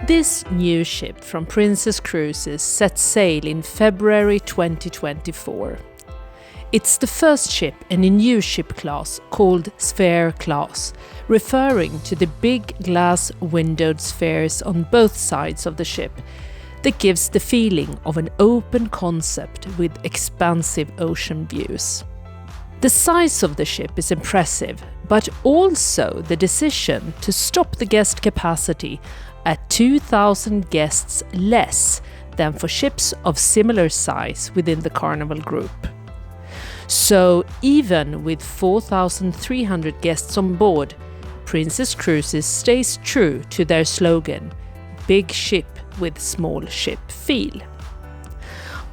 This new ship from Princess Cruises set sail in February 2024. It's the first ship in a new ship class called Sphere Class, referring to the big glass windowed spheres on both sides of the ship that gives the feeling of an open concept with expansive ocean views. The size of the ship is impressive, but also the decision to stop the guest capacity at 2,000 guests less than for ships of similar size within the Carnival Group. So even with 4,300 guests on board, Princess Cruises stays true to their slogan, "Big ship with small ship feel."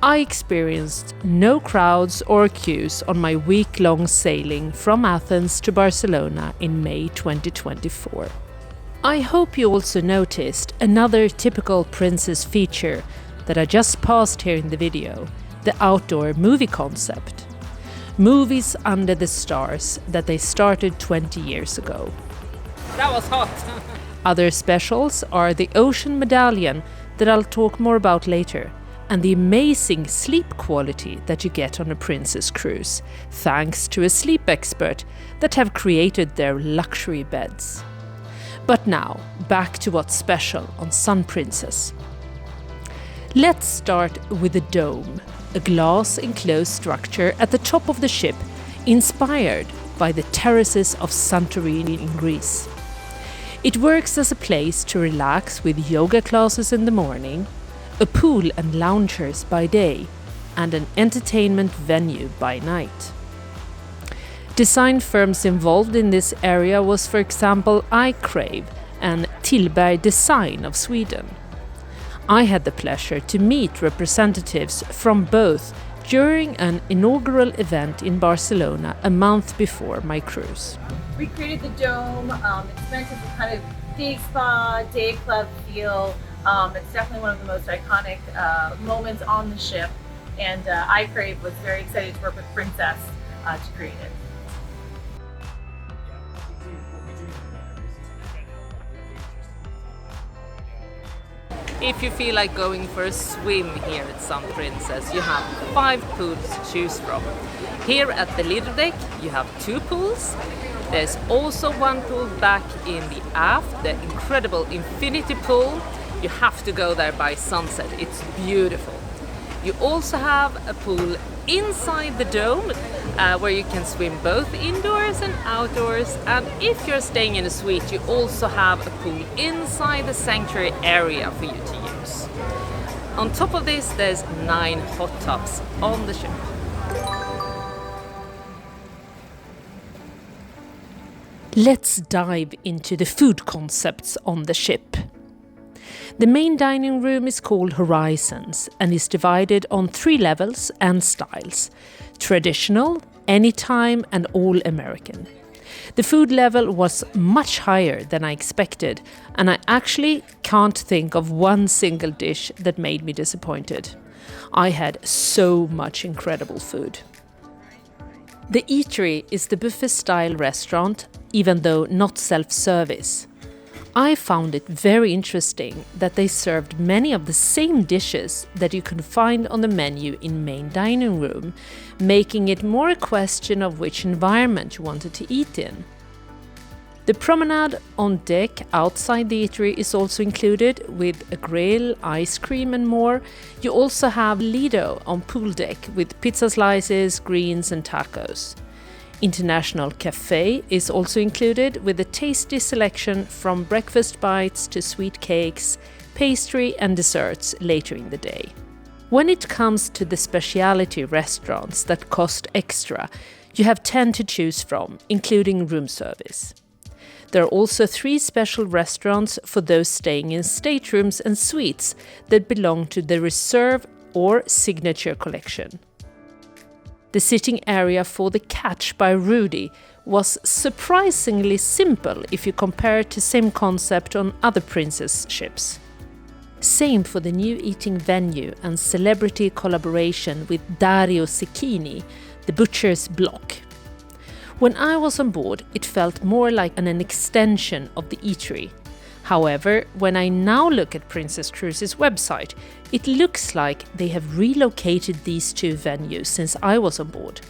I experienced no crowds or queues on my week-long sailing from Athens to Barcelona in May 2024. I hope you also noticed another typical Princess feature that I just passed here in the video, the outdoor movie concept. Movies under the stars that they started 20 years ago. That was hot! Other specials are the Ocean Medallion that I'll talk more about later, and the amazing sleep quality that you get on a Princess cruise, thanks to a sleep expert that have created their luxury beds. But now, back to what's special on Sun Princess. Let's start with the dome, a glass enclosed structure at the top of the ship, inspired by the terraces of Santorini in Greece. It works as a place to relax with yoga classes in the morning, a pool and loungers by day, and an entertainment venue by night. Design firms involved in this area was, for example, iCrave and Tillberg Design of Sweden. I had the pleasure to meet representatives from both during an inaugural event in Barcelona a month before my cruise. We created the dome. It's meant as a kind of day spa, day club feel. It's definitely one of the most iconic moments on the ship, and iCrave was very excited to work with Princess to create it. If you feel like going for a swim here at Sun Princess, you have 5 pools to choose from. Here at the Lido deck, you have 2 pools. There's also 1 pool back in the aft, the incredible infinity pool. You have to go there by sunset, it's beautiful. You also have a pool inside the dome where you can swim both indoors and outdoors, and if you're staying in a suite you also have a pool inside the sanctuary area for you to use. On top of this there's 9 hot tubs on the ship. Let's dive into the food concepts on the ship. The main dining room is called Horizons and is divided on 3 levels and styles: traditional, anytime and all American. The food level was much higher than I expected, and I actually can't think of one single dish that made me disappointed. I had so much incredible food. The eatery is the buffet-style restaurant, even though not self-service. I found it very interesting that they served many of the same dishes that you can find on the menu in main dining room, making it more a question of which environment you wanted to eat in. The promenade on deck outside the eatery is also included, with a grill, ice cream and more. You also have Lido on pool deck with pizza slices, greens and tacos. International Cafe is also included with a tasty selection from breakfast bites to sweet cakes, pastry and desserts later in the day. When it comes to the specialty restaurants that cost extra, you have 10 to choose from, including room service. There are also 3 special restaurants for those staying in staterooms and suites that belong to the Reserve or Signature collection. The sitting area for the Catch by Rudy was surprisingly simple if you compare it to same concept on other Princess ships. Same for the new eating venue and celebrity collaboration with Dario Cecchini, the Butcher's Block. When I was on board, it felt more like an extension of the eatery. However, when I now look at Princess Cruises' website, it looks like they have relocated these two venues since I was on board.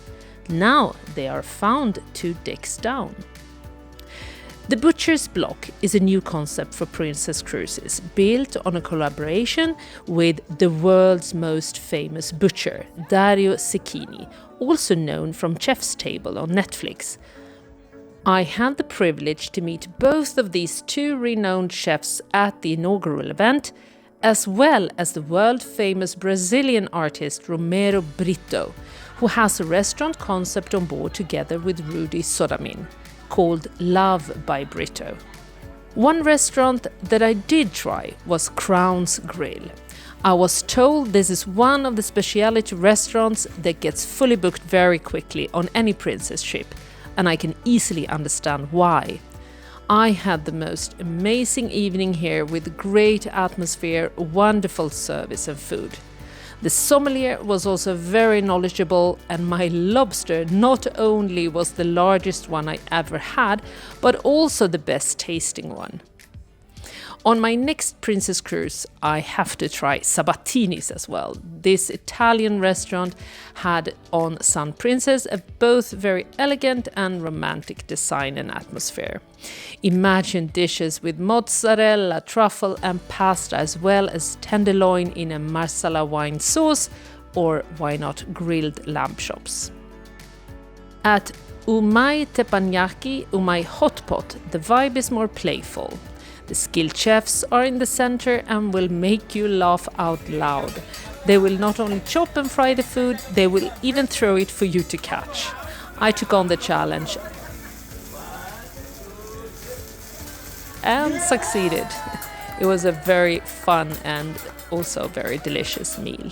Now they are found 2 decks down. The Butcher's Block is a new concept for Princess Cruises, built on a collaboration with the world's most famous butcher, Dario Cecchini, also known from Chef's Table on Netflix. I had the privilege to meet both of these 2 renowned chefs at the inaugural event, as well as the world-famous Brazilian artist Romero Brito, who has a restaurant concept on board together with Rudy Sodamin, called Love by Brito. One restaurant that I did try was Crown's Grill. I was told this is one of the specialty restaurants that gets fully booked very quickly on any princess ship, and I can easily understand why. I had the most amazing evening here with great atmosphere, wonderful service and food. The sommelier was also very knowledgeable, and my lobster not only was the largest one I ever had, but also the best tasting one. On my next Princess Cruise, I have to try Sabatini's as well. This Italian restaurant had on Sun Princess a both very elegant and romantic design and atmosphere. Imagine dishes with mozzarella, truffle and pasta, as well as tenderloin in a marsala wine sauce, or why not grilled lamb chops. At Umai Teppanyaki, Umai Hot Pot, the vibe is more playful. The skilled chefs are in the center and will make you laugh out loud. They will not only chop and fry the food, they will even throw it for you to catch. I took on the challenge and succeeded. It was a very fun and also very delicious meal.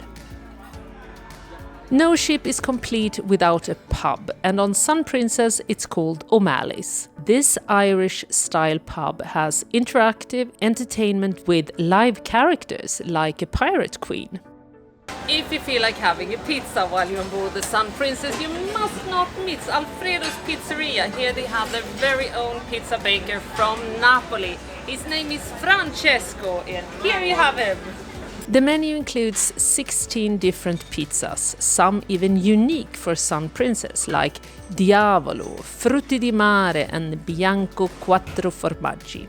No ship is complete without a pub, and on Sun Princess it's called O'Malley's. This Irish-style pub has interactive entertainment with live characters like a pirate queen. If you feel like having a pizza while you're on board the Sun Princess, you must not miss Alfredo's Pizzeria. Here they have their very own pizza baker from Napoli. His name is Francesco, and here you have him. The menu includes 16 different pizzas, some even unique for Sun Princess, like Diavolo, Frutti di Mare and Bianco Quattro Formaggi.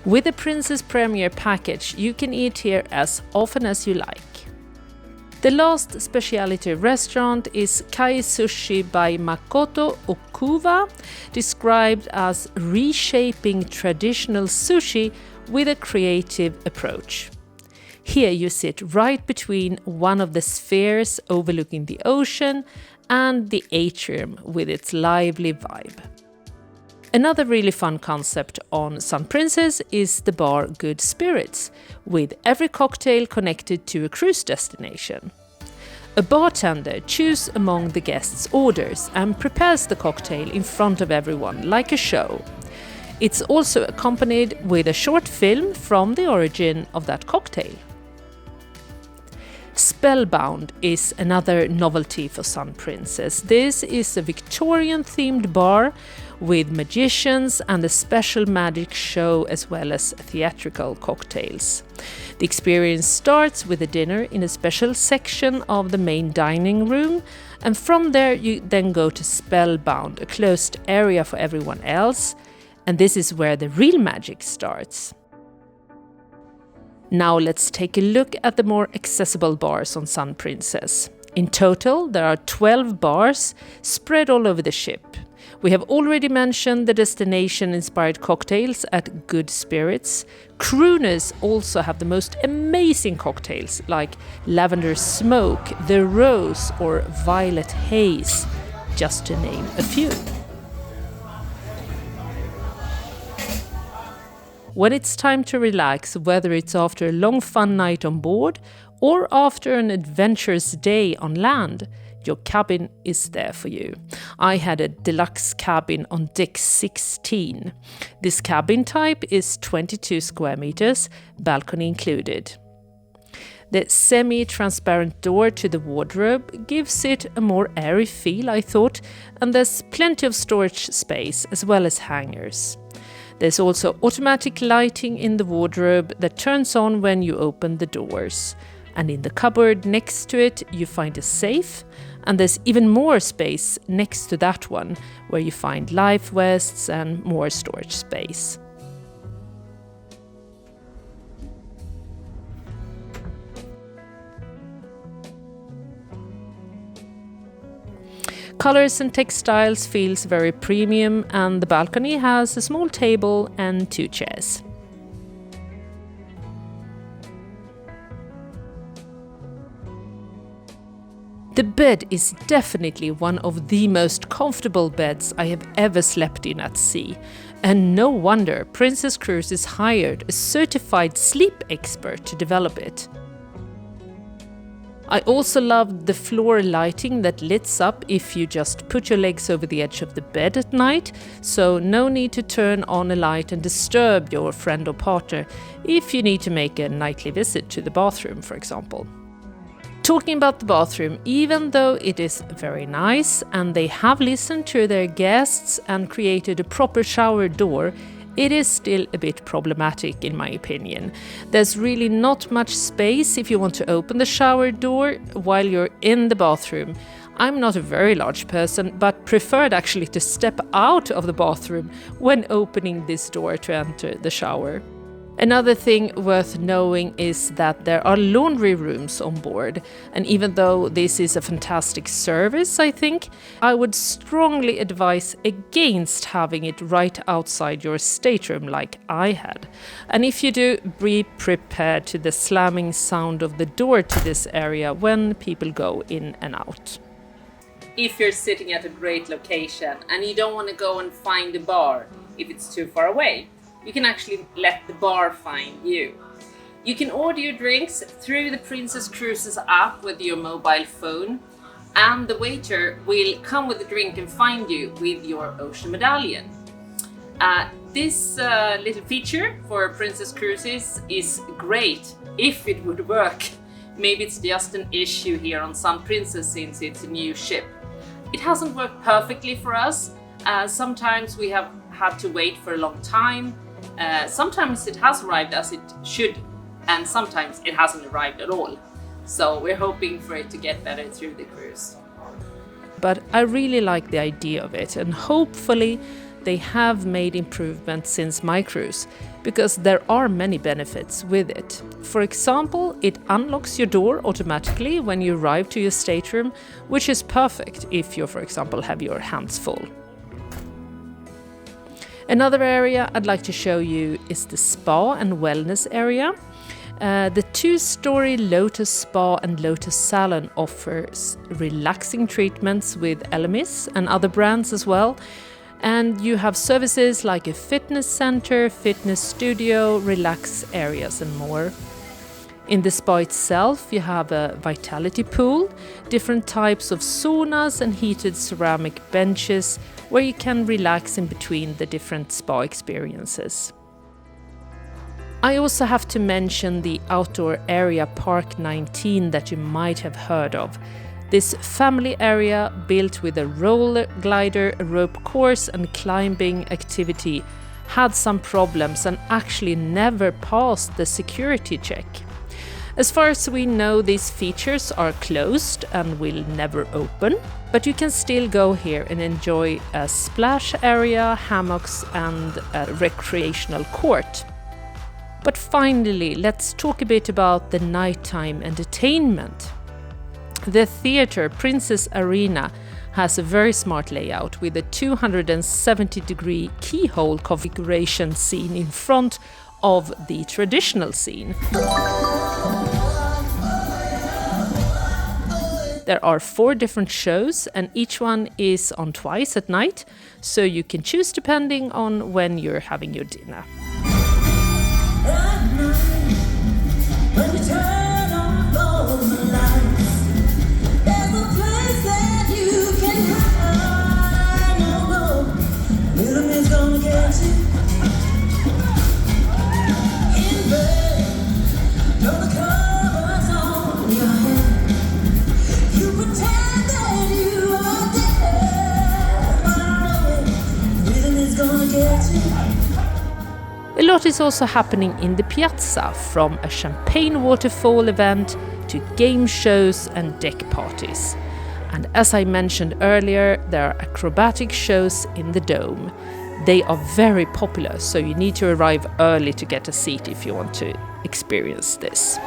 With the Princess Premier package, you can eat here as often as you like. The last specialty restaurant is Kai Sushi by Makoto Okuva, described as reshaping traditional sushi with a creative approach. Here you sit right between one of the spheres overlooking the ocean and the atrium with its lively vibe. Another really fun concept on Sun Princess is the bar Good Spirits, with every cocktail connected to a cruise destination. A bartender chooses among the guests' orders and prepares the cocktail in front of everyone like a show. It's also accompanied with a short film from the origin of that cocktail. Spellbound is another novelty for Sun Princess. This is a Victorian-themed bar with magicians and a special magic show, as well as theatrical cocktails. The experience starts with a dinner in a special section of the main dining room, and from there you then go to Spellbound, a closed area for everyone else, and this is where the real magic starts. Now let's take a look at the more accessible bars on Sun Princess. In total, there are 12 bars spread all over the ship. We have already mentioned the destination-inspired cocktails at Good Spirits. Crooners also have the most amazing cocktails like Lavender Smoke, The Rose or Violet Haze, just to name a few. When it's time to relax, whether it's after a long fun night on board or after an adventurous day on land, your cabin is there for you. I had a deluxe cabin on deck 16. This cabin type is 22 square meters, balcony included. The semi-transparent door to the wardrobe gives it a more airy feel, I thought, and there's plenty of storage space as well as hangers. There's also automatic lighting in the wardrobe that turns on when you open the doors. And in the cupboard next to it, you find a safe, and there's even more space next to that one, where you find life vests and more storage space. Colors and textiles feels very premium, and the balcony has a small table and 2 chairs. The bed is definitely one of the most comfortable beds I have ever slept in at sea, and no wonder Princess Cruises hired a certified sleep expert to develop it. I also loved the floor lighting that lights up if you just put your legs over the edge of the bed at night, so no need to turn on a light and disturb your friend or partner if you need to make a nightly visit to the bathroom, for example. Talking about the bathroom, even though it is very nice and they have listened to their guests and created a proper shower door, it is still a bit problematic in my opinion. There's really not much space if you want to open the shower door while you're in the bathroom. I'm not a very large person, but preferred actually to step out of the bathroom when opening this door to enter the shower. Another thing worth knowing is that there are laundry rooms on board, and even though this is a fantastic service, I think, I would strongly advise against having it right outside your stateroom like I had. And if you do, be prepared to the slamming sound of the door to this area when people go in and out. If you're sitting at a great location and you don't want to go and find a bar if it's too far away, you can actually let the bar find you. You can order your drinks through the Princess Cruises app with your mobile phone, and the waiter will come with a drink and find you with your ocean medallion. This little feature for Princess Cruises is great if it would work. Maybe it's just an issue here on Sun Princess since it's a new ship. It hasn't worked perfectly for us. Sometimes we have had to wait for a long time. Sometimes it has arrived as it should, and sometimes it hasn't arrived at all. So we're hoping for it to get better through the cruise. But I really like the idea of it, and hopefully they have made improvements since my cruise, because there are many benefits with it. For example, it unlocks your door automatically when you arrive to your stateroom, which is perfect if you, for example, have your hands full. Another area I'd like to show you is the spa and wellness area. The 2-story Lotus Spa and Lotus Salon offers relaxing treatments with Elemis and other brands as well. And you have services like a fitness center, fitness studio, relax areas and more. In the spa itself, you have a vitality pool, different types of saunas and heated ceramic benches where you can relax in between the different spa experiences. I also have to mention the outdoor area Park 19 that you might have heard of. This family area built with a roller glider, a rope course and climbing activity had some problems and actually never passed the security check. As far as we know, these features are closed and will never open, but you can still go here and enjoy a splash area, hammocks and a recreational court. But finally, let's talk a bit about the nighttime entertainment. The theatre Princess Arena has a very smart layout with a 270-degree keyhole configuration scene in front of the traditional scene. There are 4 different shows and each one is on twice at night, so you can choose depending on when you're having your dinner. A lot is also happening in the piazza, from a champagne waterfall event to game shows and deck parties. And as I mentioned earlier, there are acrobatic shows in the dome. They are very popular, so you need to arrive early to get a seat if you want to experience this.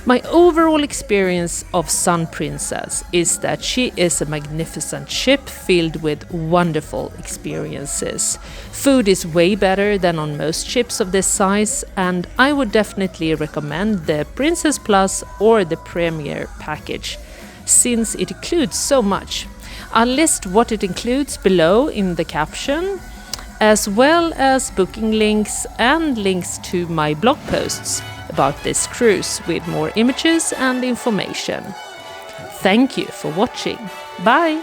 My overall experience of Sun Princess is that she is a magnificent ship filled with wonderful experiences. Food is way better than on most ships of this size, and I would definitely recommend the Princess Plus or the Premier package, since it includes so much. I'll list what it includes below in the caption, as well as booking links and links to my blog posts about this cruise with more images and information. Thank you for watching. Bye!